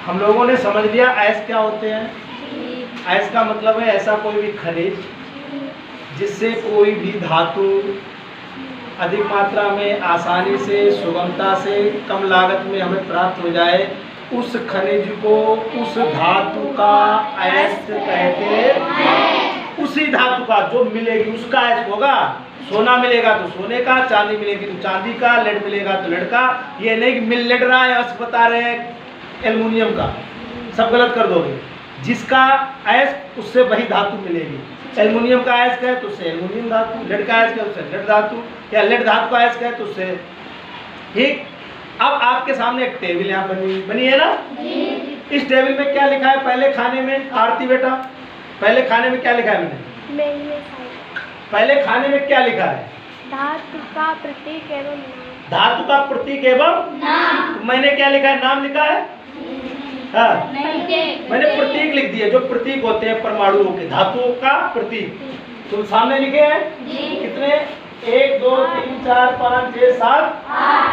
हम लोगों ने समझ लिया अयस्क क्या होते हैं। अयस्क का मतलब है ऐसा कोई भी खनिज जिससे कोई भी धातु अधिक मात्रा में आसानी से, सुगमता से, कम लागत में हमें प्राप्त हो जाए, उस खनिज को, उस धातु का अयस्क कहते हैं। उसी धातु का जो मिलेगी उसका अयस्क होगा। सोना मिलेगा तो सोने का, चांदी मिलेगी तो चांदी का, लेड मिलेगा तो लेड का। ये नहीं कि मिल लेड रहा है अयस्क बता रहे हैं एल्युमिनियम का, सब गलत कर दोगे। जिसका अयस्क उससे वही धातु मिलेगी। एल्युमिनियम का अयस्क है तो उससे एल्युमिनियम धातु, लेड का अयस्क है उससे लेड धातु, या लेड धातु का अयस्क है तो उससे। ठीक, अब आपके सामने एक टेबल यहाँ बनी है ना। इस टेबल में क्या लिखा है पहले खाने में? आरती बेटा, पहले खाने में क्या लिखा है मैंने? पहले खाने में क्या लिखा है? धातु का प्रतीक एवं नाम। धातु का प्रतीक एवं नाम। मैंने क्या लिखा है? नाम लिखा है? हाँ, मैंने प्रतीक लिख दिए। जो प्रतीक होते हैं परमाणुओं के, धातुओं का प्रतीक तो सामने लिखे हैं। कितने? 1 2 3 4 5 6 7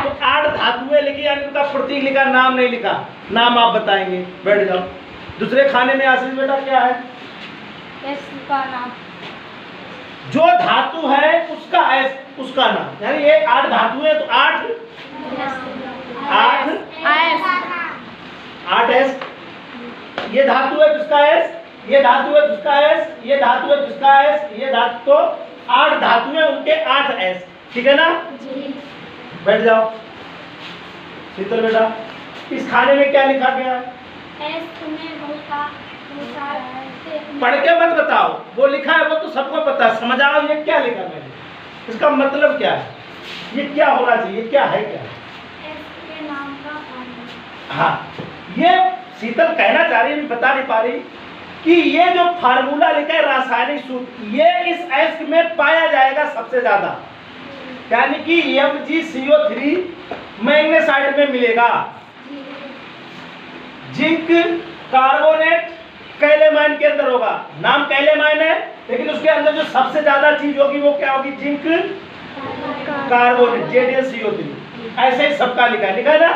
तो 8 धातुएं लिखी, यानी उनका प्रतीक लिखा, नाम नहीं लिखा। नाम आप बताएंगे, बैठ जाओ। दूसरे खाने में आशीष बेटा क्या है? इसका नाम। जो धातु है उसका नाम, यानी ये 8 धातुएं तो 8 एस। ये धातु है जिसका एस, ये धातु है जिसका एस, ये धातु है जिसका एस, ये धातु, तो 8 धातुएं उनके 8 एस। ठीक है ना? बैठ जाओ। शीतल बेटा, इस खाने में क्या लिखा गया? पढ़ के मत बताओ, वो लिखा है वो तो सबको पता है। समझ आओ ये क्या लिखा मैंने, इसका मतलब क्या है, ये क्या होना चाहिए, क्या है क्या? हाँ, ये शीतल कहना चाह रही है, बता नहीं पा रही कि ये जो फार्मूला लिखा है रासायनिक सूत्र, ये इस अयस्क में पाया जाएगा सबसे ज्यादा, यानी कि MgCO3 मैग्नेसाइट में मिलेगा। जिंक कार्बोनेट कैलेमाइन के अंदर होगा। नाम कैलेमाइन है, लेकिन उसके अंदर जो सबसे ज्यादा चीज होगी वो क्या होगी? Zinc carbonate, ZaCO3। ऐसे ही सबका लिखा है ना।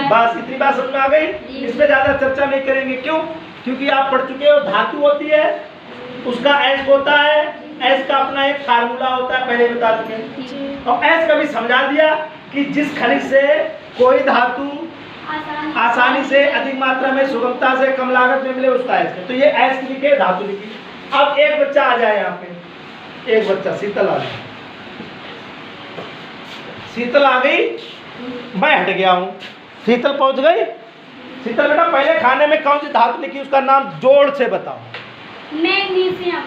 बस इतनी बात समझ में आ गई। इसमें ज्यादा चर्चा नहीं करेंगे। क्यों? क्योंकि आप पढ़ चुके हो। धातु होती है, उसका अयस्क होता है, अयस्क का अपना एक फार्मूला होता है, पहले बता चुके। और अयस्क का भी समझा दिया कि जिस खनिज से कोई धातु आसानी से, अधिक मात्रा में, सुगमता से, कम लागत में मिले उसका अयस्क। तो ये अयस्क लिखे, धातु लिखी। अब एक बच्चा आ जाए यहाँ पे, एक बच्चा शीतल आ जाए। शीतल आ गई, मैं हट गया हूँ। शीतल पहुंच गई। शीतल बेटा, पहले खाने में कौन सी धातु लिखी उसका नाम जोड़ से बताओ। मैग्नीशियम।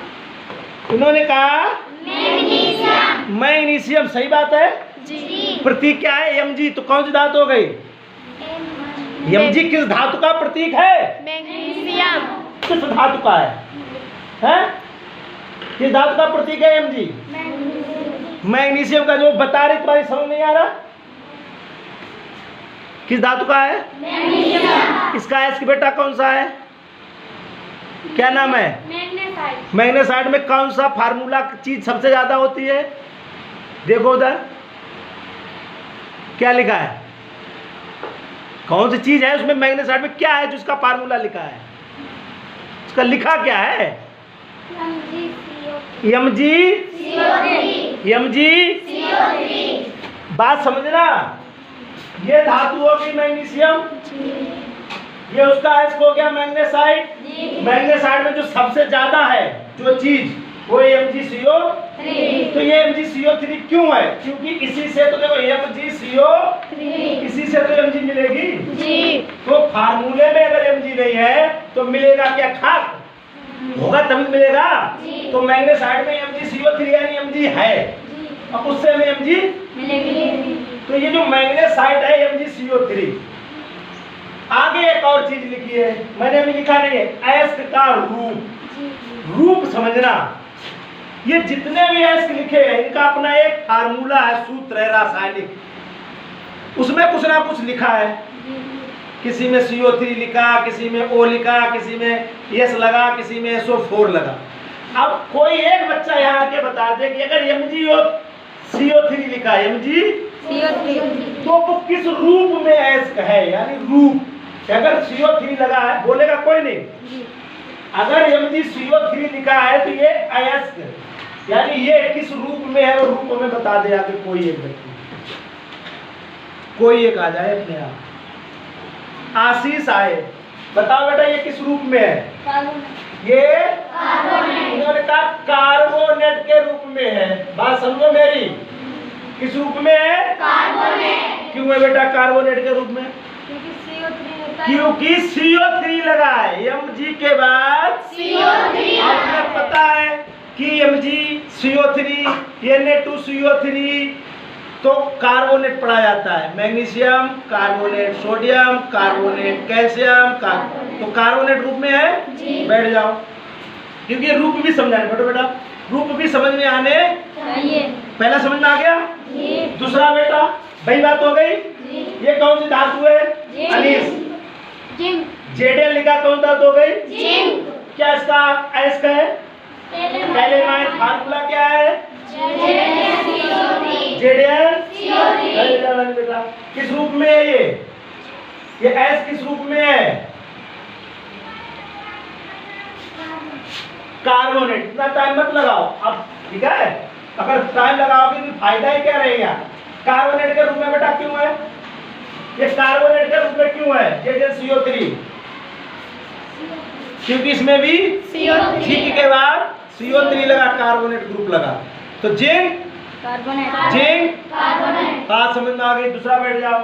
उन्होंने कहा मैग्नीशियम। मैग्नीशियम, सही बात है जी। प्रतीक क्या है? Mg। तो कौन सी धातु हो गई? Mg किस धातु का प्रतीक है? मैग्नीशियम। किस धातु का है? हैं? किस धातु का प्रतीक है Mg? मैग्नीशियम का। जो बता रही तुम्हारी समझ नहीं आ रहा, किस धातु का है? मैग्नीशियम। इसका अयस्क बेटा कौन सा है? क्या नाम है? मैग्नेसाइट। मैग्नेसाइट में कौन सा फार्मूला चीज सबसे ज्यादा होती है? देखो उधर क्या लिखा है, कौन सी चीज है उसमें? मैग्नेसाइट में क्या है जिसका फार्मूला लिखा है? उसका लिखा क्या है? MgCO3। बात समझना। ये धातु होगी मैग्नीशियम, ये उसका अयस्क हो गया मैग्नेसाइट। मैग्नेसाइट में जो सबसे ज्यादा है जो चीज, वो MgCO3। तो ये MgCO3 क्यों है? क्योंकि इसी से तो देखो MgCO3, इसी से तो Mg मिलेगी जी। तो फार्मूले में अगर Mg नहीं है तो मिलेगा क्या? खाक होगा तभी मिलेगा। तो मैग्नेसाइट में MgCO3 यानी Mg है, अब उससे हमें Mg मिलेगी। तो ये जो मैग्नेसाइट है MgCO3। आगे एक और चीज लिखी है, मैंने अभी लिखा नहीं है, अयस्क का रूप समझना। ये जितने भी अयस्क लिखे हैं इनका अपना एक फार्मूला है, सूत्र है रासायनिक, उसमें कुछ ना कुछ लिखा है। किसी में CO3 लिखा, किसी में O लिखा, किसी में S लगा, किसी में SO4 लगा। अब कोई एक बच्चा यहाँ आके बता दे कि अगर MgCO3 लिखा है, MgCO3 तो वो किस रूप में अयस्क है, यानी रूप अगर CO3 लगा है, बोलेगा कोई नहीं। अगर MgCO3 लिखा है तो ये अयस्क, यानी ये किस रूप में है वो रूप में बता दे आगे कोई एक व्यक्ति, कोई एक आ जाए अपने आप। आशीष आए, बताओ बेटा ये किस रूप में है? ये उन्होंने कहा कार्बोनेट के रूप में है। बात समझो मेरी, किस रूप में है? कार्बोनेट। क्यों है बेटा कार्बोनेट के रूप में? क्योंकि CO3 लगा है, Mg के बाद CO3। आपने पता है कि MgCO3 Na2CO3 तो कार्बोनेट पढ़ा जाता है, magnesium carbonate, sodium carbonate, calcium तो कार्बोनेट रूप में है। बैठ जाओ, क्योंकि ये रूप भी समझाने बैठो बेटा, रूप भी समझ में आने चाहिए। पहला समझ में आ गया? दूसरा बेटा वही बात हो गई। ये कौन सी धातु है? अनीस। Zn लिखा, कौन धातु हो गई? क्या इसका अयस्क है? कैलेमाइड। फार्मूला क्या है? Zn बेटा। किस रूप में है ये अयस्क किस रूप में है? कार्बोनेट। इतना टाइम मत लगाओ अब, ठीक है? अगर टाइम लगाओगे तो फायदा ही क्या रहेगा? कार्बोनेट के रूप में बेटा क्यों है? ये कार्बोनेट के रूप में क्यों है ZnCO3? क्योंकि इसमें भी ठीक के बाद CO3 लगा, कार्बोनेट ग्रुप लगा, तो जिंक बात समझ में आ गई। दूसरा बैठ जाओ।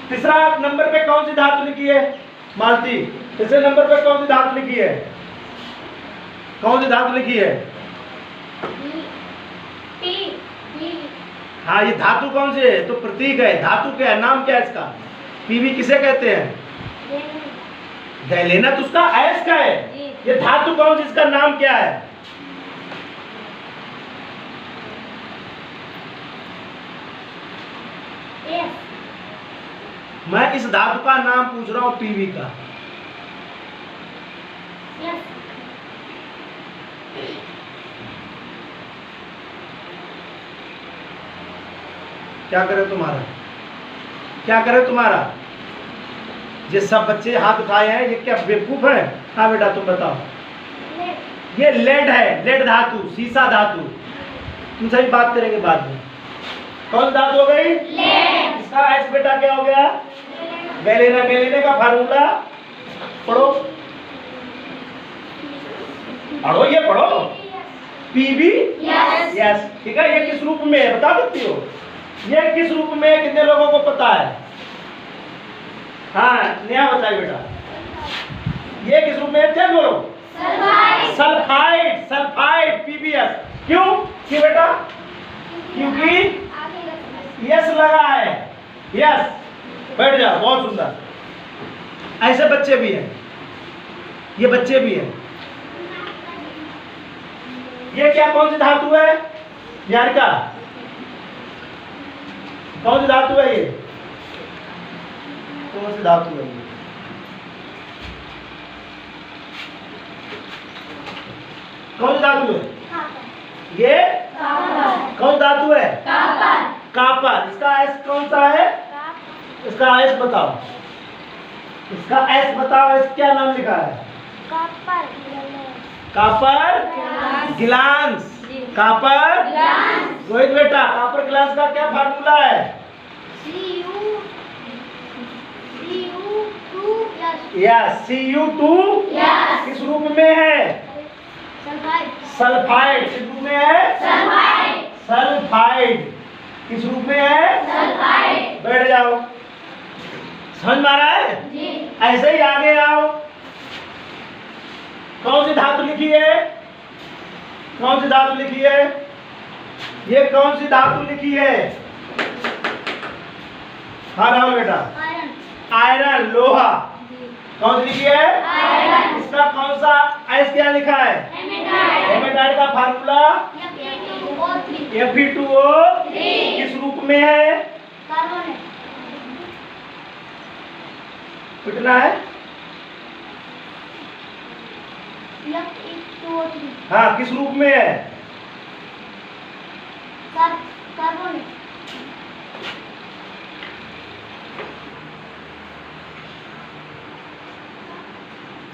तीसरा नंबर पे कौन सी धातु लिखी है मालती? तीसरे नंबर पे कौन सी धातु लिखी है? कौन सी धातु लिखी है? हाँ, ये धातु कौन सी है? तो प्रतीक है, धातु क्या है, नाम क्या है इसका? Pb किसे कहते हैं? गैलेना, तो उसका अयस्क है। ये धातु कौन सी, इसका नाम क्या है? मैं इस धातु का नाम पूछ रहा हूं, Pb का। क्या करे तुम्हारा? क्या करे तुम्हारा? ये सब बच्चे हाथ उठाए हैं, ये क्या बेवकूफ है? हाँ बेटा तुम बताओ। ये लेड है, लेड धातु, सीसा धातु। तुमसे भी बात करेंगे बाद में। कौन धातु हो गई? लेड। इसका एस बेटा क्या हो गया? गैलेना। गैलेना का फार्मूला पढ़ो, पढ़ो, ये पढ़ो। Pb यस, ठीक है। ये किस रूप में है बता सकती हो? ये किस रूप में, कितने लोगों को पता है? हाँ, नया बताइए बेटा, ये किस रूप में है? चल बोलो। सल्फाइड। Sulphide PbS। क्यों? क्यों बेटा? क्योंकि यस लगा है, यस। बैठ जाओ, बहुत सुंदर। ऐसे बच्चे भी हैं, ये बच्चे भी हैं। ये क्या, कौन सी धातु है यार का? कौन सी धातु है ये? कौन सी धातु है ये? कौन सी धातु है ये? कौन सी धातु है? कापर। इसका एस कौन सा है? इसका एस बताओ, इसका एस बताओ, एस क्या नाम लिखा है? कापर गिलांस। कापर रोहित बेटा, कापर गिलांस का क्या फार्मूला है? Cu2 किस रूप में है? सल्फाइड। किस रूप में है? सल्फाइड। किस रूप में है? बैठ जाओ, समझ में आ रहा है? ऐसे ही आगे आओ। कौन सी धातु लिखी है? कौन सी धातु लिखी है? ये कौन सी धातु लिखी है? हाँ राहुल बेटा, आयरन, लोहा। कौन सी लिखी है? आयरन। इसका कौन सा आयस क्या लिखा है? हेमेटाइट का फार्मूला Fe2O3। किस रूप में है? कितना है? हाँ, किस रूप में है?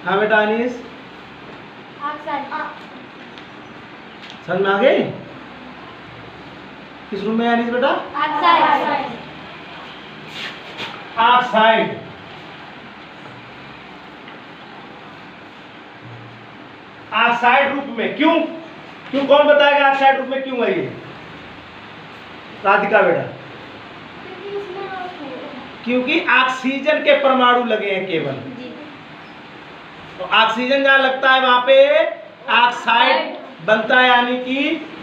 हाँ बेटा अनीस, ऑक्साइड। समझ में आ गई? किस रूप में है अनीस बेटा? ऑक्साइड। ऑक्साइड। ऑक्साइड रूप में क्यों? क्यों? कौन बताएगा ऑक्साइड रूप में क्यों है ये? राधिका बेटा। क्योंकि ऑक्सीजन के परमाणु लगे हैं केवल, तो ऑक्सीजन जहां लगता है वहां पे ऑक्साइड बनता है, यानी कि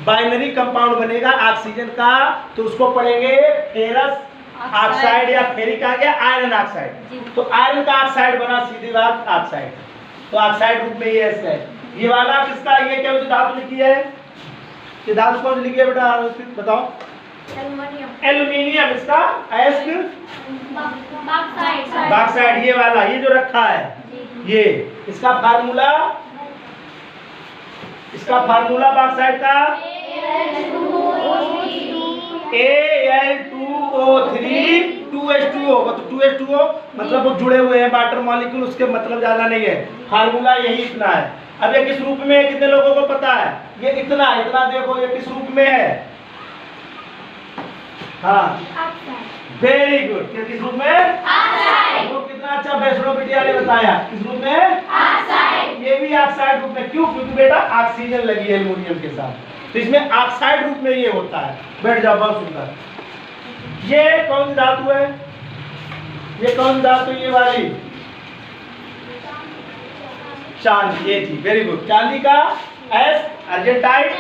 बाइनरी कंपाउंड बनेगा ऑक्सीजन का, तो उसको पढ़ेंगे फेरस ऑक्साइड या फेरिक आ गया आयरन ऑक्साइड। तो आयरन का ऑक्साइड बना, सीधी बात ऑक्साइड। तो ऑक्साइड रूप में ये है। ये वाला किसका? ये क्या धातु लिखी है? ये धातु कौन सी लिखी है बेटा? बताओ। एल्युमिनियम। एल्यूमिनियम। इसका एस्क बॉक्साइड। बॉक्साइड। ये वाला, ये जो रखा है ये, इसका फार्मूला, इसका फार्मूला बॉक्साइड का Al2O3 2H2O, मतलब 2H2O मतलब वो जुड़े हुए हैं वाटर मॉलिक्यूल, उसके मतलब ज्यादा नहीं है। फार्मूला यही इतना है। अब ये किस रूप में है? कितने लोगों को पता है? ये इतना इतना देखो, ये किस रूप में है? हाँ, वेरी गुड। किस रूप में? वो कितना अच्छा वैष्णो बिटिया ने बताया। किस रूप में? ये भी ऑक्साइड रूप में। क्यों? क्योंकि बेटा ऑक्सीजन लगी है एल्युमिनियम के साथ, तो इसमें ऑक्साइड रूप में ये होता है। बैठ जाओ, बहुत सुंदर। ये कौन सी धातु है? ये कौन सी धातु? ये वाली चांदी। ये थी, वेरी गुड। चांदी का एस अर्जेंटाइट।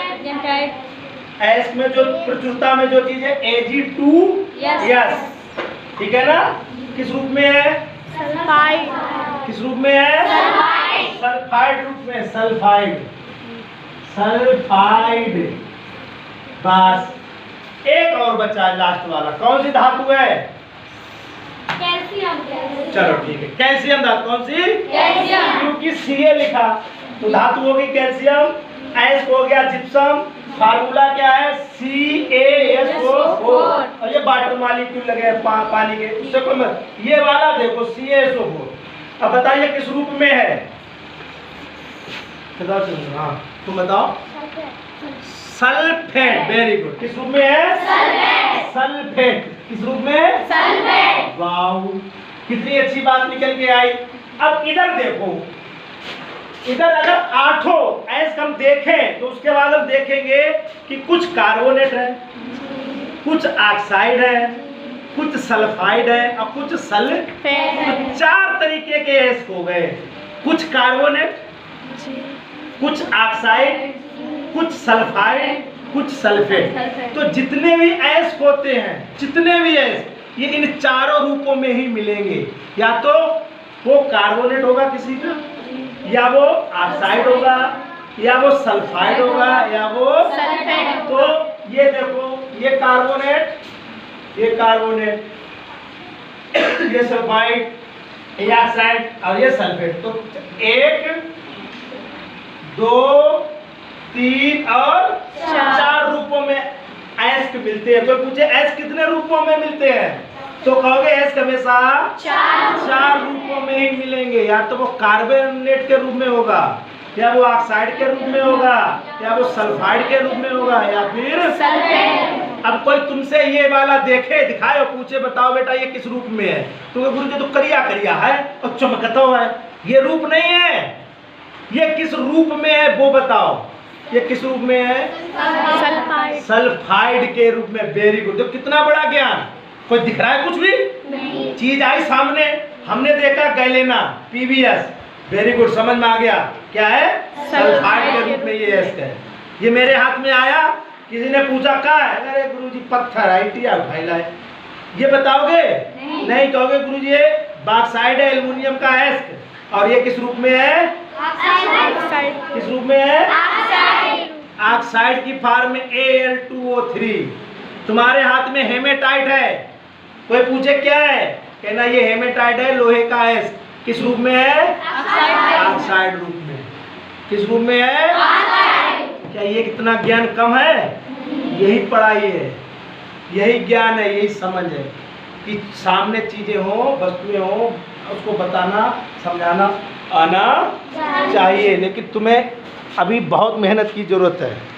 एस में जो प्रचुरता में जो चीज है Ag2S, ठीक है ना? किस रूप में है? सल्फाइड। किस रूप में है? सल्फाइड रूप में। Sulphide, sulphide. बस एक और बचा है लास्ट वाला। कौन सी धातु है? कैल्शियम। चलो ठीक है, कैल्शियम धातु। कौन सी? कैल्शियम। क्योंकि Ca लिखा तो धातु होगी कैल्शियम। एस हो गया जिप्सम। फार्मूला क्या है? CaSO4। और ये वाटर मॉलिक्यूल लगे हैं पानी के, उससे कोई मत। ये वाला देखो CaSO4। अब बताइए किस रूप में है? बताओ। चलो हाँ, तुम बताओ। सल्फेट। Very good. किस रूप में है? सल्फेट। किस रूप में? सल्फेट। वाव, कितनी अच्छी बात निकल के आई। अब इधर देखो, इधर अगर आठों एस हम देखें तो उसके बाद हम देखेंगे कि कुछ कार्बोनेट है, कुछ ऑक्साइड है, कुछ सल्फाइड है और कुछ सल्फेट। तो 4 तरीके के एस हो गए। कुछ कार्बोनेट, कुछ ऑक्साइड, कुछ सल्फाइड, कुछ सल्फेट। तो जितने भी एस होते हैं, जितने भी एस, ये इन चारों रूपों में ही मिलेंगे। या तो वो कार्बोनेट होगा किसी का, या वो ऑक्साइड होगा, या वो सल्फाइड होगा, या वो सल्फेट। तो ये देखो, ये कार्बोनेट, ये कार्बोनेट, ये सल्फाइड, ये ऑक्साइड और ये सल्फेट। तो 1 2 3 और 4 रूपों में एस मिलते हैं। तो पूछे एस कितने रूपों में मिलते हैं? तो कहोगे एस हमेशा 4 रूपों में ही मिलेंगे। या तो वो कार्बोनेट के रूप में होगा, या वो ऑक्साइड के रूप में होगा, या वो सल्फाइड के रूप में होगा, या फिर सल्फेट। अब कोई तुमसे ये वाला देखे, दिखाए और पूछे बताओ बेटा ये किस रूप में है, तो गुरुजी तो करिया करिया है और चमकता है। ये रूप नहीं है, ये किस रूप में है वो बताओ। ये किस रूप में है? सल्फाइड। सल्फाइड के रूप में। Very good. तो कितना बड़ा ज्ञान। कोई दिख रहा है कुछ भी? नहीं। चीज आई सामने, हमने देखा गैलेना PbS। वेरी गुड, समझ में आ गया क्या है? सल्फाइड के रूप में ये एस है। ये मेरे हाथ में आया, किसी ने पूछा क्या है? अरे गुरुजी पत्थर आईटिया उठाइला है। ये बताओगे? नहीं कहोगे गुरुजी ये बॉक्साइड है, एल्युमिनियम का एस। और ये किस रूप में है? ऑक्साइड। किस रूप में है? ऑक्साइड। ऑक्साइड की फॉर्म में Al2O3। तुम्हारे हाथ में हेमेटाइट है, कोई पूछे क्या है, कहना ये हेमेटाइट है, लोहे का एस। किस रूप में है? ऑक्साइड रूप में। किस रूप में है? क्या ये कितना ज्ञान कम है? यही पढ़ाई है, यही ज्ञान है, यही समझ है कि सामने चीजें हो, वस्तुएं हो, उसको बताना समझाना आना चाहिए, लेकिन तुम्हें अभी बहुत मेहनत की ज़रूरत है।